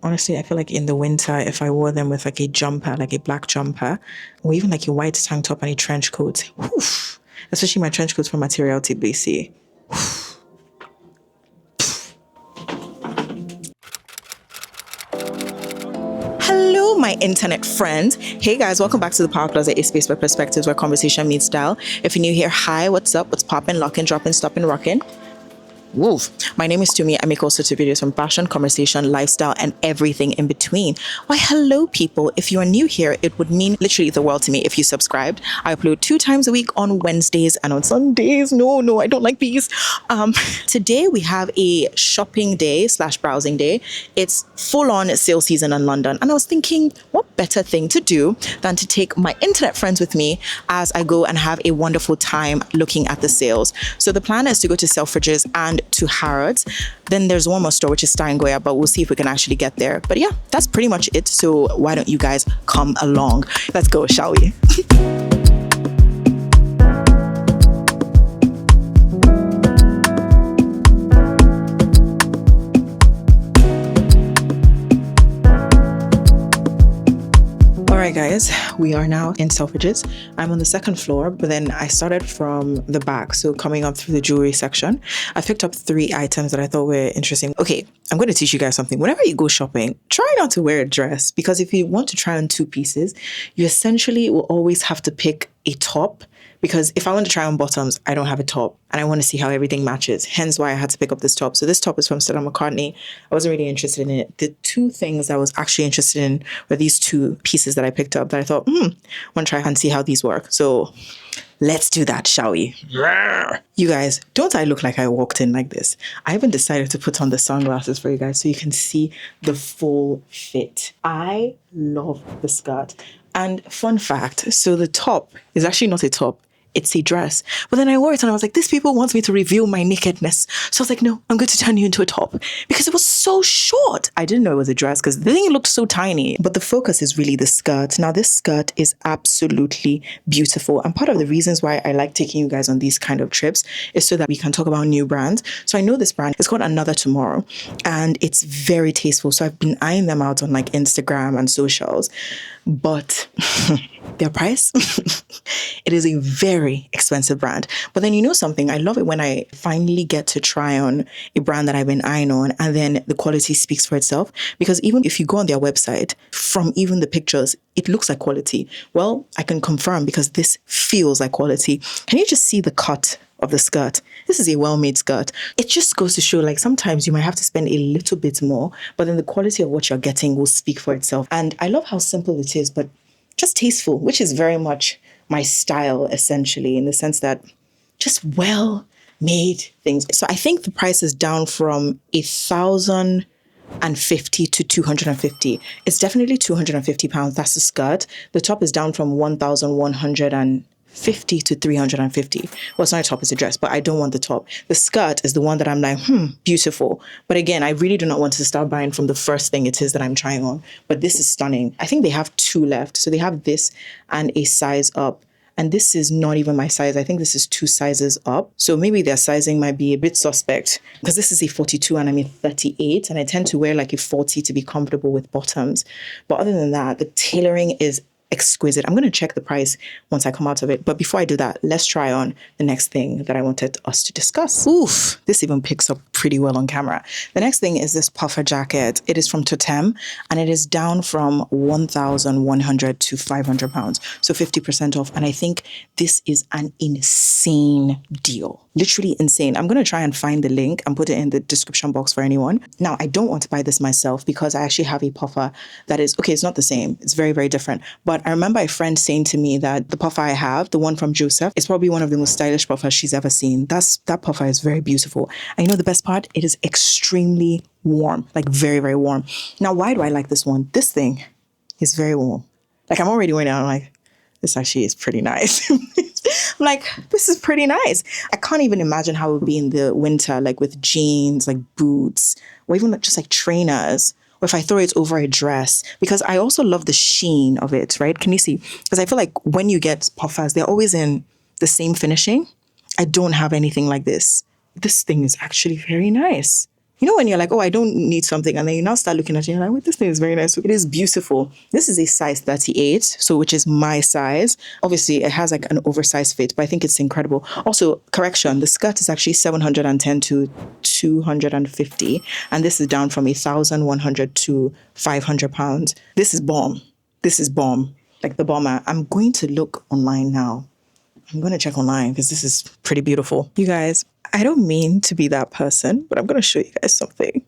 Honestly, I feel like in the winter, if I wore them with like a jumper, like a black jumper, or even like a white tank top and a trench coat, whew, especially my trench coats from Material TBC. Hello, my internet friends. Hey guys, welcome back to the Power Closet, a space where perspectives, where conversation meets style. If you're new here, hi, what's up? What's poppin', lockin', droppin', stoppin', rockin'? Woof. My name is Tumi. I make all sorts of videos from fashion, conversation, lifestyle, and everything in between. Why, hello, people. If you are new here, it would mean literally the world to me if you subscribed. I upload 2 times a week on Wednesdays and on Sundays. No, I don't like these. Today, we have a shopping day / browsing day. It's full on sale season in London. And I was thinking, what better thing to do than to take my internet friends with me as I go and have a wonderful time looking at the sales. So the plan is to go to Selfridges and to Harrods. Then there's one more store, which is Steingoya, but we'll see if we can actually get there. But yeah, that's pretty much it. So why don't you guys come along? Let's go, shall we? Alright guys, we are now in Selfridges. I'm on the second floor, but then I started from the back, so coming up through the jewelry section. I picked up 3 items that I thought were interesting. Okay, I'm going to teach you guys something. Whenever you go shopping, try not to wear a dress, because if you want to try on 2 pieces, you essentially will always have to pick a top, because if I want to try on bottoms, I don't have a top and I want to see how everything matches. Hence why I had to pick up this top. So this top is from Stella McCartney. I wasn't really interested in it. The 2 things I was actually interested in were these 2 pieces that I picked up that I thought, want to try and see how these work. So let's do that, shall we? You guys, don't I look like I walked in like this? I even decided to put on the sunglasses for you guys so you can see the full fit. I love the skirt. And fun fact, so the top is actually not a top. It's a dress. But then I wore it and I was like, these people want me to reveal my nakedness. So I was like, no, I'm going to turn you into a top because it was so short. I didn't know it was a dress because the thing looked so tiny. But the focus is really the skirt. Now, this skirt is absolutely beautiful. And part of the reasons why I like taking you guys on these kind of trips is so that we can talk about new brands. So I know this brand is called Another Tomorrow and it's very tasteful. So I've been eyeing them out on like Instagram and socials. But their price, it is a very expensive brand. But then you know something, I love it when I finally get to try on a brand that I've been eyeing on and then the quality speaks for itself. Because even if you go on their website, from even the pictures, it looks like quality. Well, I can confirm because this feels like quality. Can you just see the cut of the skirt? This is a well-made skirt. It just goes to show like sometimes you might have to spend a little bit more, but then the quality of what you're getting will speak for itself. And I love how simple it is, but just tasteful, which is very much my style essentially, in the sense that just well-made things. So I think the price is down from 1,050 to 250. It's definitely £250. That's the skirt. The top is down from 1,150 to 350. Well, it's not a top, it's a dress, but I don't want the top. The skirt is the one that I'm like, beautiful. But again, I really do not want to start buying from the first thing it is that I'm trying on. But this is stunning. I think they have 2 left. So they have this and a size up. And this is not even my size. I think this is 2 sizes up. So maybe their sizing might be a bit suspect because this is a 42 and I'm a 38. And I tend to wear like a 40 to be comfortable with bottoms. But other than that, the tailoring is exquisite. I'm going to check the price once I come out of it. But before I do that, let's try on the next thing that I wanted us to discuss. Oof, this even picks up pretty well on camera. The next thing is this puffer jacket. It is from Totem and it is down from 1,100 to £500. So 50% off. And I think this is an insane deal. Literally insane. I'm going to try and find the link and put it in the description box for anyone. Now, I don't want to buy this myself because I actually have a puffer that is, okay, it's not the same. It's very, very different. But I remember a friend saying to me that the puffer I have, the one from Joseph, is probably one of the most stylish puffers she's ever seen. That puffer is very beautiful. And you know the best part? It is extremely warm, like very, very warm. Now, why do I like this one? This thing is very warm. Like I'm already wearing it. I'm like, this actually is pretty nice. I'm like, this is pretty nice. I can't even imagine how it would be in the winter, like with jeans, like boots, or even just like trainers, or if I throw it over a dress, because I also love the sheen of it, right? Can you see? Because I feel like when you get puffers, they're always in the same finishing. I don't have anything like this. This thing is actually very nice. You know when you're like, oh, I don't need something, and then you now start looking at it, and you're like, wait, this thing is very nice. It is beautiful. This is a size 38, so which is my size. Obviously, it has like an oversized fit, but I think it's incredible. Also, correction, the skirt is actually 710 to 250, and this is down from 1,100 to 500 pounds. This is bomb. This is bomb. Like the bomber. I'm going to look online now. I'm going to check online because this is pretty beautiful. You guys, I don't mean to be that person, but I'm going to show you guys something.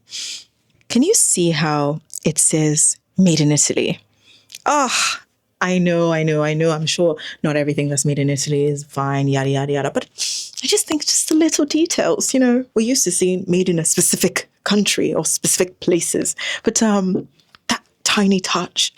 Can you see how it says made in Italy? Ah, I know. I'm sure not everything that's made in Italy is fine, yada, yada, yada. But I just think just the little details, we're used to seeing made in a specific country or specific places. But that tiny touch.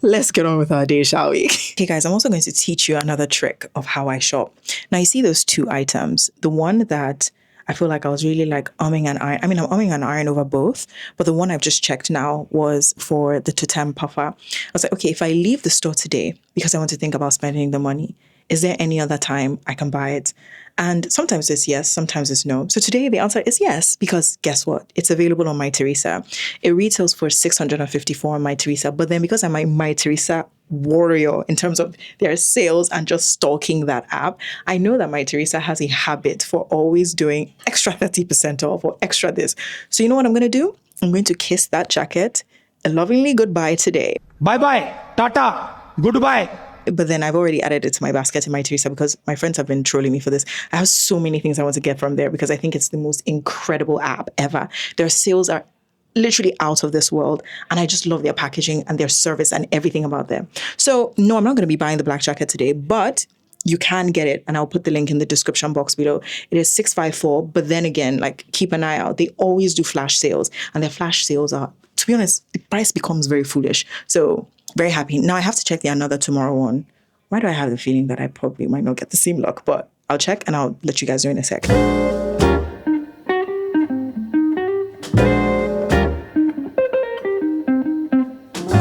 Let's get on with our day, shall we? Okay, guys, I'm also going to teach you another trick of how I shop. Now, you see those two items. The one that I feel like I was really like umming and iron. I mean, I'm umming and iron over both, but the one I've just checked now was for the Totem puffer. I was like, okay, if I leave the store today because I want to think about spending the money, is there any other time I can buy it? And sometimes it's yes, sometimes it's no. So today the answer is yes, because guess what? It's available on My Teresa. It retails for 654 on My Teresa. But then because I'm a My Teresa warrior in terms of their sales and just stalking that app, I know that My Teresa has a habit for always doing extra 30% off or extra this. So you know what I'm going to do? I'm going to kiss that jacket a lovingly goodbye today. Bye-bye. Tata. Goodbye. But then I've already added it to my basket in My Teresa because my friends have been trolling me for this. I have so many things I want to get from there because I think it's the most incredible app ever. Their sales are literally out of this world. And I just love their packaging and their service and everything about them. So no, I'm not going to be buying the black jacket today, but you can get it. And I'll put the link in the description box below. It is 654. But then again, like keep an eye out. They always do flash sales and their flash sales are, to be honest, the price becomes very foolish. So very happy. Now I have to check the Another Tomorrow one. Why do I have the feeling that I probably might not get the same luck? But I'll check and I'll let you guys know in a sec.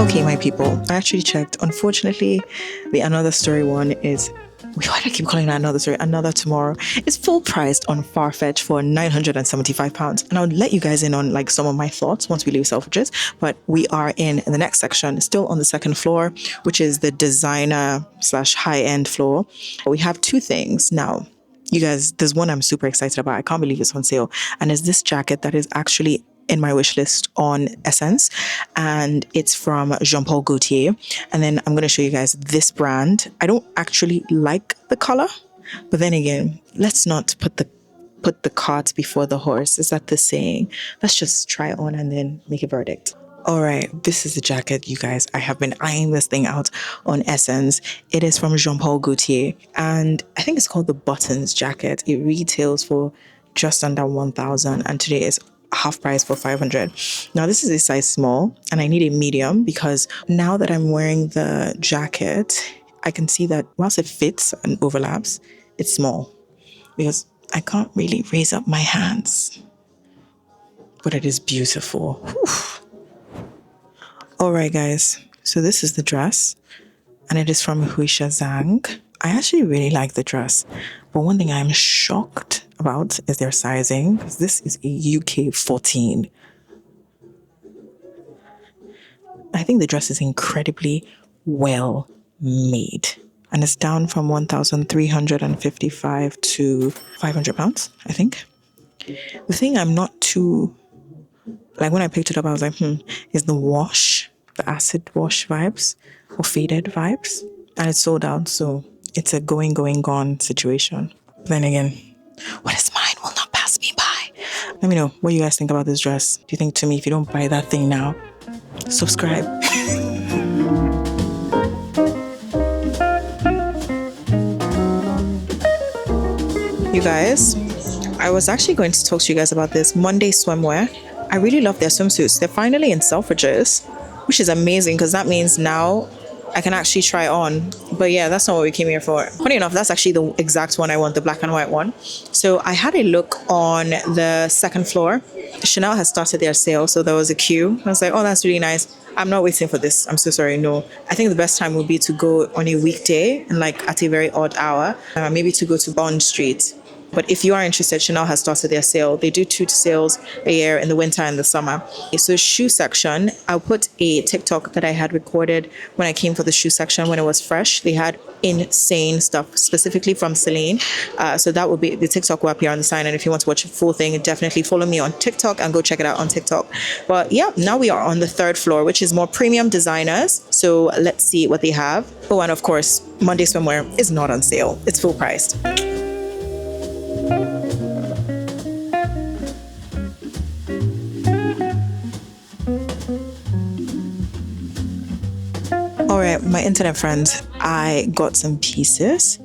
Okay, my people, I actually checked. Unfortunately, the Another Story one is, why do I keep calling that Another Story? Another Tomorrow. It's full priced on Farfetch for £975. And I'll let you guys in on like some of my thoughts once we leave Selfridges. But we are in the next section, still on the second floor, which is the designer / high-end floor. We have two things now. You guys, there's one I'm super excited about. I can't believe it's on sale. And it's this jacket that is actually in my wish list on Essence, and it's from Jean-Paul Gaultier. And then I'm going to show you guys this brand. I don't actually like the color, but then again, let's not put the cart before the horse. Is that the saying? Let's just try it on and then make a verdict. All right, this is the jacket, you guys. I have been eyeing this thing out on Essence. It is from Jean-Paul Gaultier, and I think it's called the Buttons jacket. It retails for just under 1,000, and today is half price for 500. Now this is a size small and I need a medium because now that I'm wearing the jacket, I can see that whilst it fits and overlaps, it's small because I can't really raise up my hands, but it is beautiful. Whew. All right, guys. So this is the dress and it is from Huisha Zhang. I actually really like the dress, but one thing I'm shocked about is their sizing, because this is a UK 14. I think the dress is incredibly well made, and it's down from 1,355 to 500 pounds, I think. The thing I'm not too, like when I picked it up, I was like, is the wash, the acid wash vibes or faded vibes, and it's sold out, so it's a going, gone situation. Then again, what is mine will not pass me by. Let me know what you guys think about this dress. Do you think, to me, if you don't buy that thing now, subscribe. You guys, I was actually going to talk to you guys about this Monday swimwear. I really love their swimsuits. They're finally in Selfridges, which is amazing because that means now I can actually try on. But yeah, that's not what we came here for. Funny enough, that's actually the exact one I want, the black and white one. So I had a look on the second floor. Chanel has started their sale, so there was a queue. I was like, oh, that's really nice. I'm not waiting for this. I'm so sorry. No, I think the best time would be to go on a weekday and like at a very odd hour, maybe to go to Bond Street. But if you are interested, Chanel has started their sale. They do 2 sales a year in the winter and the summer. So shoe section, I'll put a TikTok that I had recorded when I came for the shoe section when it was fresh. They had insane stuff, specifically from Celine. So that will be, the TikTok will appear on the sign. And if you want to watch the full thing, definitely follow me on TikTok and go check it out on TikTok. But yeah, now we are on the 3rd floor, which is more premium designers. So let's see what they have. Oh, and of course, Monday swimwear is not on sale. It's full priced. All right, my internet friends, I got some pieces.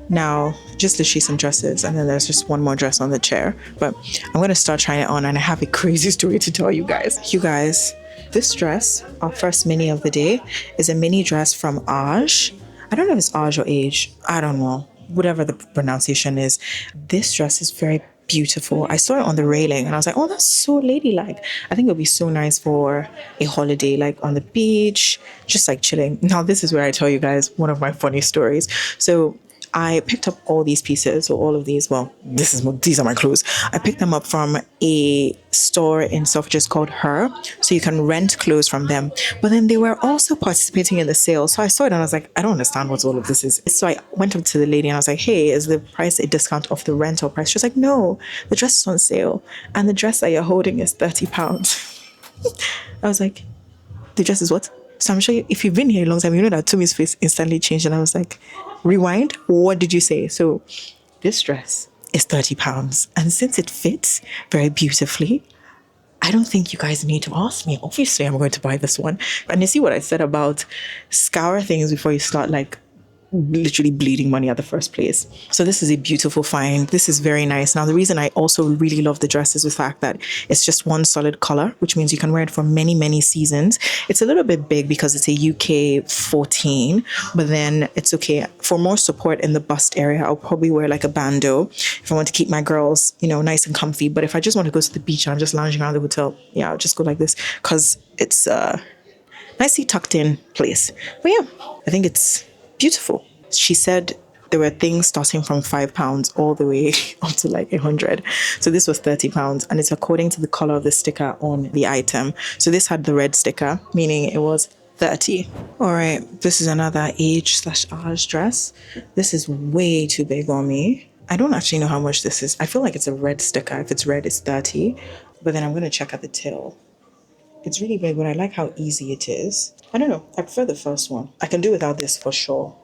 Now, just literally some dresses, and then there's just one more dress on the chair. But I'm going to start trying it on, and I have a crazy story to tell you guys. You guys, this dress, our first mini of the day, is a mini dress from Aj. I don't know if it's Aj or Age. I don't know. Whatever the pronunciation is. This dress is very beautiful. I saw it on the railing and I was like, oh, that's so ladylike. I think it would be so nice for a holiday, like on the beach, just like chilling. Now, this is where I tell you guys one of my funny stories. So I picked up all these pieces, or all of these. Well, these are my clothes. I picked them up from a store in Selfridges called Her. So you can rent clothes from them. But then they were also participating in the sale. So I saw it and I was like, I don't understand what all of this is. So I went up to the lady and I was like, hey, is the price a discount off the rental price? She was like, no, the dress is on sale. And the dress that you're holding is £30. I was like, the dress is what? So I'm sure if you've been here a long time, you know that Tumi's face instantly changed. And I was like, rewind? What did you say? So this dress is £30. And since it fits very beautifully, I don't think you guys need to ask me. Obviously, I'm going to buy this one. And you see what I said about scour things before you start like literally bleeding money at the first place. So this is a beautiful find. This is very nice. Now, the reason I also really love the dress is the fact that it's just one solid color, which means you can wear it for many, many seasons. It's a little bit big because it's a UK 14, but then it's okay. For more support in the bust area, I'll probably wear like a bandeau if I want to keep my girls, you know, nice and comfy. But if I just want to go to the beach and I'm just lounging around the hotel, yeah, I'll just go like this because it's a nicely tucked in place. But yeah, I think it's beautiful. She said there were things starting from £5 all the way up to like 100. So this was £30 and it's according to the color of the sticker on the item. So this had the red sticker, meaning it was 30. All right, this is another Age/Aj dress. This is way too big on me. I don't actually know how much this is. I feel like it's a red sticker. If it's red, it's 30. But then I'm going to check at the till. It's really big, but I like how easy it is. I don't know. I prefer the first one. I can do without this for sure.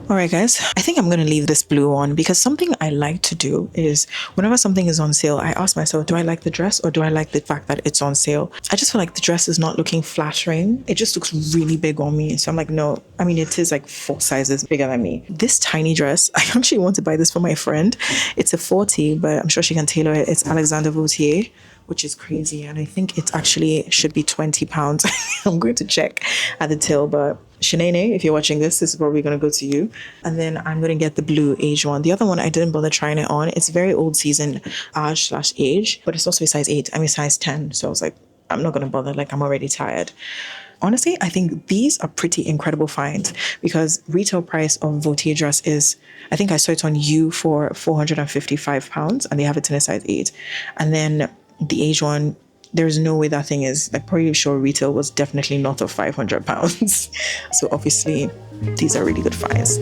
All right, guys, I think I'm going to leave this blue on because something I like to do is whenever something is on sale, I ask myself, do I like the dress or do I like the fact that it's on sale? I just feel like the dress is not looking flattering. It just looks really big on me. So I'm like, no, I mean, it is like 4 sizes bigger than me. This tiny dress, I actually want to buy this for my friend. It's a 40, but I'm sure she can tailor it. It's Alexander Vautier, which is crazy. And I think it actually should be £20. I'm going to check at the till, but Shanae, if you're watching this is probably going to go to you. And then I'm going to get the blue Age one. The other one, I didn't bother trying it on. It's very old season Aj/Age, but it's also a size 8. I'm a size 10. So I was like, I'm not going to bother. Like, I'm already tired. Honestly, I think these are pretty incredible finds because retail price of Vautier dress is, I think I saw it on You for £455 and they have it in a size 8. And then the Age one, there's no way that thing is, like, pretty sure retail was definitely not of £500. So obviously these are really good finds.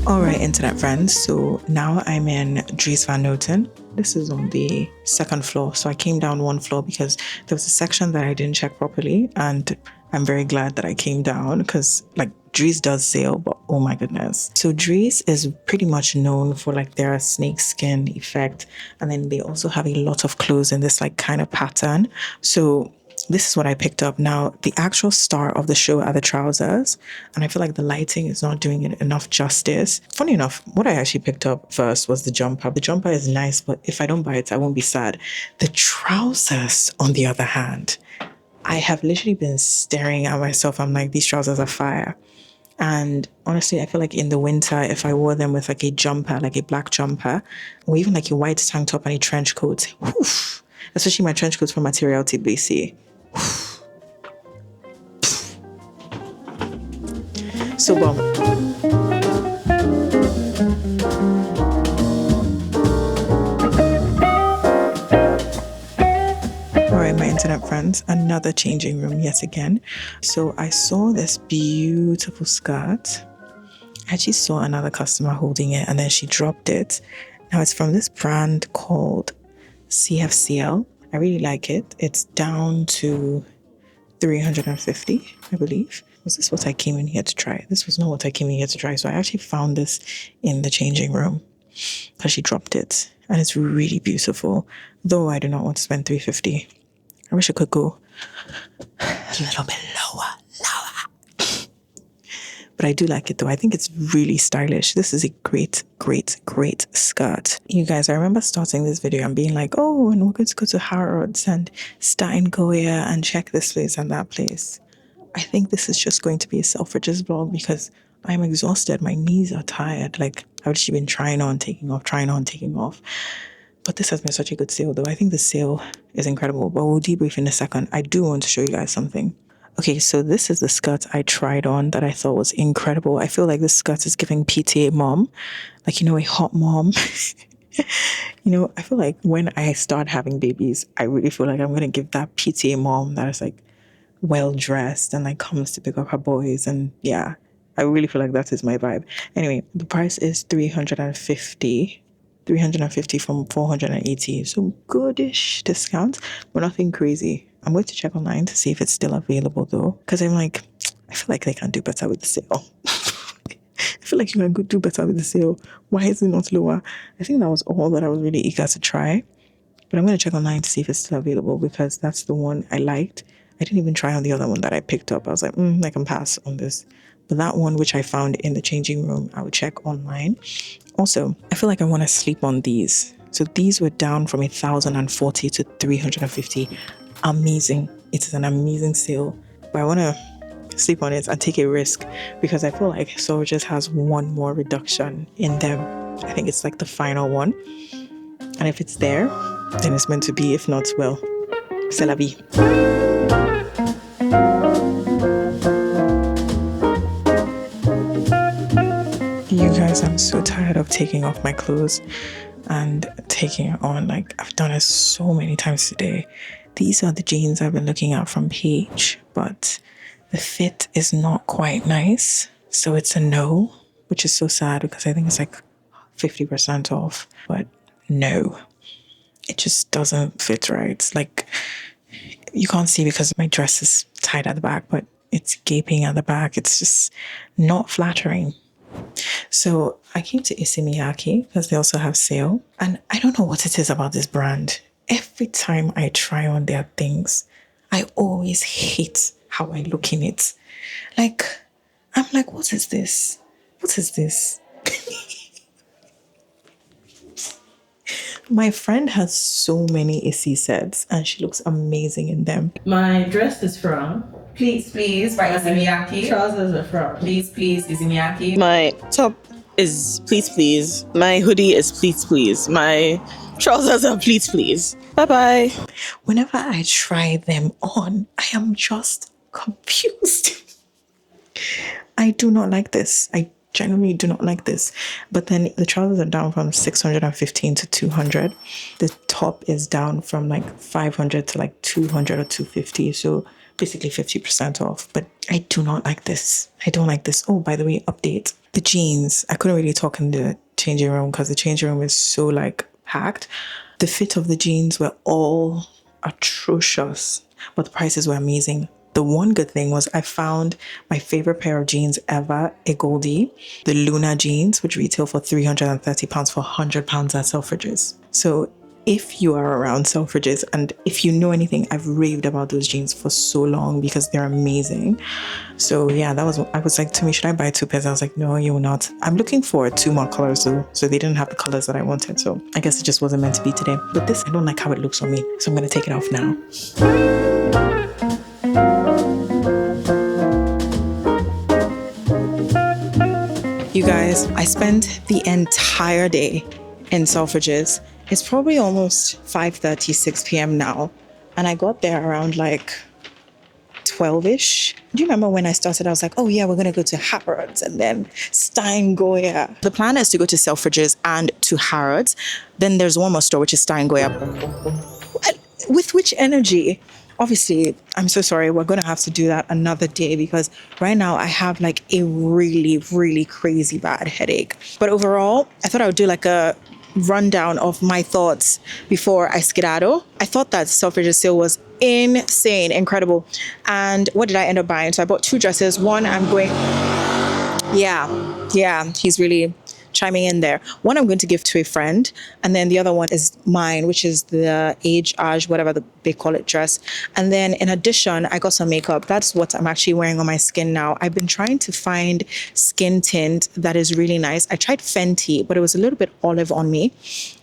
All right, internet friends. So now I'm in Dries Van Noten. This is on the 2nd floor. So I came down 1 floor because there was a section that I didn't check properly. And I'm very glad that I came down because like Dries does sale, but oh my goodness. So Dries is pretty much known for like their snake skin effect. And then they also have a lot of clothes in this like kind of pattern. So this is what I picked up. Now, the actual star of the show are the trousers, and I feel like the lighting is not doing it enough justice. Funny enough, what I actually picked up first was the jumper. The jumper is nice, but if I don't buy it, I won't be sad. The trousers, on the other hand, I have literally been staring at myself. I'm like, these trousers are fire. And honestly, I feel like in the winter, if I wore them with like a jumper, like a black jumper, or even like a white tank top and a trench coat, whew, especially my trench coats from Material TBC. so bomb. Alright, my internet friends, another changing room yet again. So I saw this beautiful skirt. I actually saw another customer holding it and then she dropped it. Now it's from this brand called CFCL. I really like it. It's down to 350, I believe. Was this what I came in here to try? This was not what I came in here to try. So I actually found this in the changing room because she dropped it and it's really beautiful. Though I do not want to spend 350. I wish I could go a little bit lower. But I do like it though. I think it's really stylish. This is a great skirt. You guys, I remember starting this video and being like, oh, and we're going to go to Harrods and Stein Goya and check this place and that place. I think this is just going to be a Selfridges vlog because I'm exhausted. My knees are tired. Like I've just been trying on, taking off. But this has been such a good sale though. I think the sale is incredible, but we'll debrief in a second. I do want to show you guys something. Okay, so this is the skirt I tried on that I thought was incredible. I feel like this skirt is giving PTA mom, like, a hot mom. I feel like when I start having babies, I really feel like I'm going to give that PTA mom that is like well-dressed and like comes to pick up her boys. And yeah, I really feel like that is my vibe. Anyway, the price is $350 from $480. So goodish discount, but nothing crazy. I'm going to check online to see if it's still available though. Because I'm like, I feel like they can do better with the sale. I feel like you can do better with the sale. Why is it not lower? I think that was all that I was really eager to try. But I'm going to check online to see if it's still available because that's the one I liked. I didn't even try on the other one that I picked up. I was like, I can pass on this. But that one, which I found in the changing room, I would check online. Also, I feel like I want to sleep on these. So these were down from 1,040 to 350. Amazing. It is an amazing sale. But I want to sleep on it and take a risk because I feel like Selfridges has one more reduction in them. I think it's like the final one. And if it's there, then it's meant to be. If not, well, c'est la vie. You guys, I'm so tired of taking off my clothes and taking it on. Like, I've done it so many times today. These are the jeans I've been looking at from Paige, but the fit is not quite nice. So it's a no, which is so sad because I think it's like 50% off. But no, it just doesn't fit right. Like, you can't see because my dress is tied at the back, but it's gaping at the back. It's just not flattering. So I came to Isimiyaki because they also have sale. And I don't know what it is about this brand. Every time I try on their things, I always hate how I look in it. Like, I'm like, what is this? What is this? My friend has so many Issy sets and she looks amazing in them. My dress is from Please, by Isimiyaki. trousers are from Please, Isimiyaki. My top is please. My hoodie is please. My trousers are please. Bye. Whenever I try them on, I am just confused. I do not like this. I genuinely do not like this. But then the trousers are down from 615 to 200. The top is down from like 500 to like 200 or 250. So basically 50% off. But I do not like this. I don't like this. Oh, by the way, update. The jeans. I couldn't really talk in the changing room because the changing room is so like packed. The fit of the jeans were all atrocious, but the prices were amazing. The one good thing was I found my favorite pair of jeans ever, a Goldie, the Luna jeans, which retail for £330 for £100 at Selfridges. So if you are around Selfridges and if you know anything, I've raved about those jeans for so long because they're amazing. So yeah, I was like, to me, should I buy 2 pairs? I was like, no, you will not. I'm looking for 2 more colors though. So they didn't have the colors that I wanted. So I guess it just wasn't meant to be today. But this, I don't like how it looks on me. So I'm going to take it off now. You guys, I spent the entire day in Selfridges. It's probably almost 5:30, 6 p.m. now. And I got there around like 12ish. Do you remember when I started? I was like, oh yeah, we're going to go to Harrods and then Steingoya. The plan is to go to Selfridges and to Harrods. Then there's one more store, which is Steingoya. With which energy? Obviously, I'm so sorry. We're going to have to do that another day because right now I have like a really, really crazy bad headache. But overall, I thought I would do like a rundown of my thoughts before I skedaddle. I thought that Selfridges sale was insane, incredible. And what did I end up buying? So I bought 2 dresses. One, I'm going, yeah, he's really chiming in there. One I'm going to give to a friend, and then the other one is mine, which is the age, whatever they call it, dress. And then in addition, I got some makeup. That's what I'm actually wearing on my skin now. I've been trying to find skin tint that is really nice. I tried Fenty, but it was a little bit olive on me.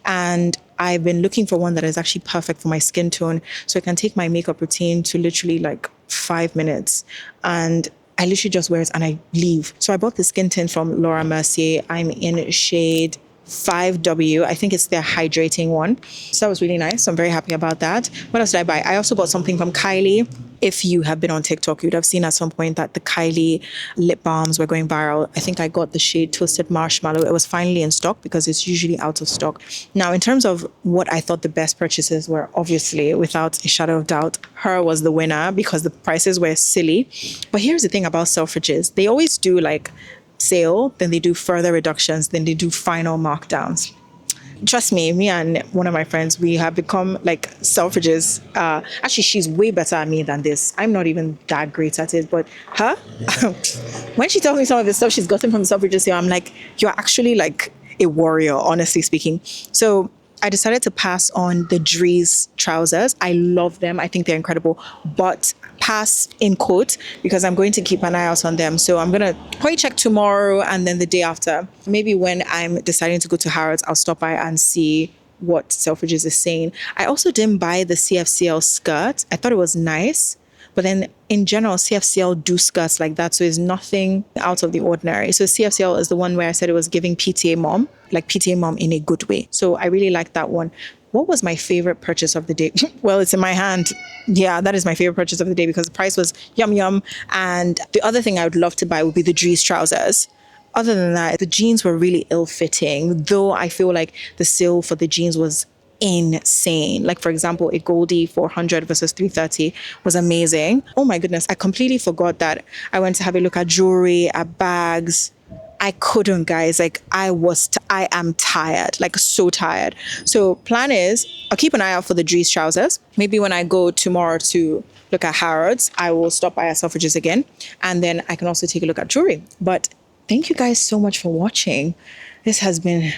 And I've been looking for one that is actually perfect for my skin tone, so I can take my makeup routine to literally like 5 minutes. And I literally just wear it and I leave. So I bought the skin tint from Laura Mercier. I'm in shade 5W. I think it's their hydrating one. So that was really nice. So I'm very happy about that. What else did I buy? I also bought something from Kylie. If you have been on TikTok, you'd have seen at some point that the Kylie lip balms were going viral. I think I got the shade Toasted Marshmallow. It was finally in stock because it's usually out of stock. Now, in terms of what I thought the best purchases were, obviously, without a shadow of doubt, her was the winner because the prices were silly. But here's the thing about Selfridges. They always do like sale, then they do further reductions, then they do final markdowns. Trust me and one of my friends, we have become like Selfridges. Actually, she's way better at me than this. I'm not even that great at it, but her, when she tells me some of the stuff she's gotten from Selfridges here, I'm like, you're actually like a warrior, honestly speaking. So I decided to pass on the Dries trousers. I love them. I think they're incredible, but pass in quote because I'm going to keep an eye out on them. So I'm going to probably check tomorrow and then the day after. Maybe when I'm deciding to go to Harrods, I'll stop by and see what Selfridges is saying. I also didn't buy the CFCL skirt. I thought it was nice. But then in general, CFCL do skirts like that. So it's nothing out of the ordinary. So CFCL is the one where I said it was giving PTA mom, like PTA mom in a good way. So I really like that one. What was my favorite purchase of the day? Well, it's in my hand. Yeah, that is my favorite purchase of the day because the price was yum. And the other thing I would love to buy would be the Dries trousers. Other than that, the jeans were really ill-fitting, though I feel like the sale for the jeans was insane. Like, for example, a Goldie 400 versus 330 was amazing. Oh my goodness, I completely forgot that I went to have a look at jewelry, at bags. I couldn't, guys. Like, I am tired, like so tired. So plan is, I'll keep an eye out for the Dries trousers. Maybe when I go tomorrow to look at Harrods, I will stop by at Selfridges again. And then I can also take a look at jewelry. But thank you guys so much for watching. This has been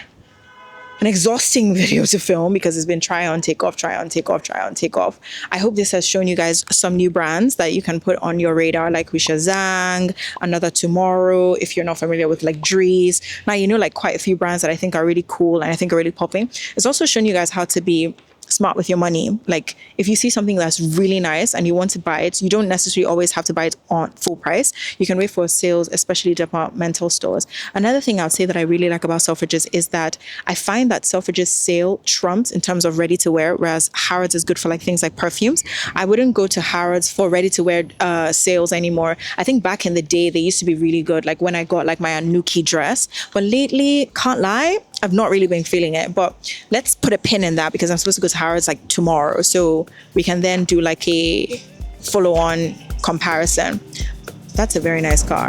an exhausting video to film because it's been try on, take off. I hope this has shown you guys some new brands that you can put on your radar, like Wisha Zhang, Another Tomorrow, if you're not familiar with like Dries. Now, you know, like quite a few brands that I think are really cool and I think are really popping. It's also shown you guys how to be smart with your money. Like, if you see something that's really nice and you want to buy it, you don't necessarily always have to buy it on full price. You can wait for sales, especially departmental stores. Another thing I would say that I really like about Selfridges is that I find that Selfridges sale trumps in terms of ready to wear, whereas Harrods is good for like things like perfumes. I wouldn't go to Harrods for ready to wear sales anymore. I think back in the day, they used to be really good. Like when I got like my Anuki dress, but lately, can't lie, I've not really been feeling it. But let's put a pin in that because I'm supposed to go to Harrods like tomorrow, so we can then do like a follow-on comparison. That's a very nice car.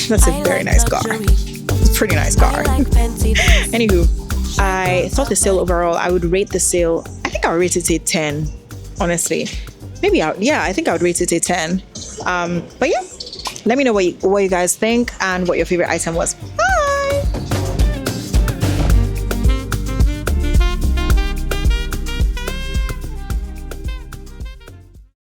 That's a very nice car. It's a pretty nice car. Anywho, I thought the sale overall, I would rate the sale, I think I would rate it a 10, honestly. I think I would rate it a 10. But yeah, let me know what you guys think and what your favorite item was. Bye!